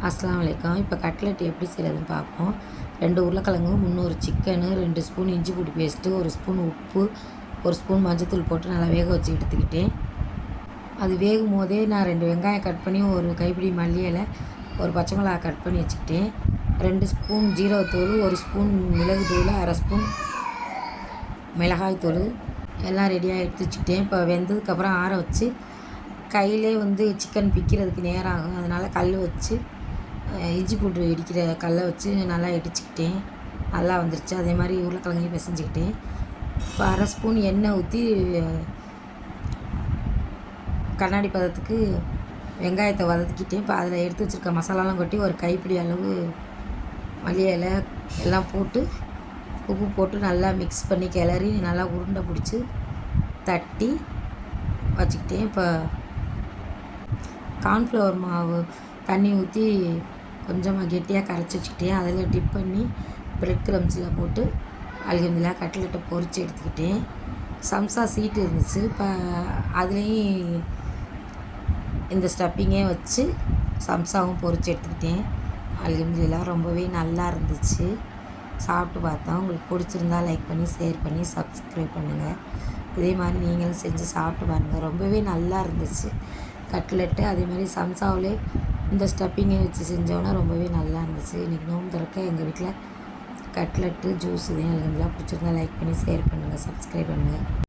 அஸ்ஸலாமு அலைக்கும். இப்போ கட்லெட் எப்படி செய்கிறதுன்னு பார்ப்போம். 2 உருளைக்கிழங்கு, 300 சிக்கனு, 2 ஸ்பூன் இஞ்சி பூண்டு பேஸ்ட்டு, 1 ஸ்பூன் உப்பு, 1 ஸ்பூன் மஞ்சத்தூள் போட்டு நல்லா வேக வச்சு எடுத்துக்கிட்டேன். அது வேகும் போதே நான் 2 வெங்காயம் கட் பண்ணி, ஒரு கைப்பிடி மல்லி இலை, ஒரு பச்சை மிளகாய் கட் பண்ணி வச்சுக்கிட்டேன். 2 ஸ்பூன் ஜீரகத்தூள், 1 ஸ்பூன் மிளகுத்தூள், 1/2 ஸ்பூன் மிளகாய்த்தூள் எல்லாம் ரெடியாக எடுத்து வச்சுக்கிட்டேன். இப்போ வெந்ததுக்கப்புறம் ஆற வச்சு கையிலே சிக்கன் பிக்கிறதுக்கு நேரம் ஆகும். அதனால் கல் வச்சு இஞ்சி பூண்டு இடிக்கிற கல்லை வச்சு நல்லா இடிச்சுக்கிட்டேன். நல்லா வந்துருச்சு. அதே மாதிரி உருளைக்கிழங்கையும் பிசைஞ்சிக்கிட்டேன். இப்போ 1/2 ஸ்பூன் எண்ணெய் ஊற்றி கண்ணாடி பதத்துக்கு வெங்காயத்தை வதக்கிட்டேன். இப்போ அதில் எடுத்து வச்சுருக்க மசாலாலாம் கொட்டி ஒரு கைப்பிடி அளவு மல்லி இலை எல்லாம் போட்டு உப்பு போட்டு நல்லா மிக்ஸ் பண்ணி கிளறி நல்லா உருண்டை பிடிச்சி தட்டி வச்சுக்கிட்டேன். இப்போ கார்ன்ஃப்ளவர் மாவு தண்ணி ஊற்றி கொஞ்சமாக கெட்டியாக கரைச்சி வச்சுக்கிட்டேன். அதில் டிப் பண்ணி ப்ரெட் க்ரம்ஸில் போட்டு அல்ஹம்துலில்லாஹ் கட்லெட்டை பொரித்து எடுத்துக்கிட்டேன். சம்சா சீட்டு இருந்துச்சு. இப்போ அதுலேயும் இந்த ஸ்டப்பிங்கே வச்சு சம்சாவும் பொரித்து எடுத்துக்கிட்டேன். அல்ஹம்துலில்லாஹ் ரொம்பவே நல்லா இருந்துச்சு. சாப்பிட்டு பார்த்தோம். உங்களுக்கு பிடிச்சிருந்தா லைக் பண்ணி, ஷேர் பண்ணி, சப்ஸ்கிரைப் பண்ணுங்கள். இதே மாதிரி நீங்களும் செஞ்சு சாப்பிட்டு பாருங்கள். ரொம்பவே நல்லா இருந்துச்சு கட்லெட்டு. அதே மாதிரி சம்சாவிலே இந்த ஸ்டப்பிங்கை வச்சு செஞ்சோன்னா ரொம்பவே நல்லா இருந்துச்சு. இன்றைக்கி நோம்பு திறக்க எங்கள் வீட்டில் கட்லெட்டு ஜூஸ் தான். அல்ஹம்துலில்லாஹ் பிடிச்சிருந்தா லைக் பண்ணி, ஷேர் பண்ணுங்கள், சப்ஸ்கிரைப் பண்ணுங்கள்.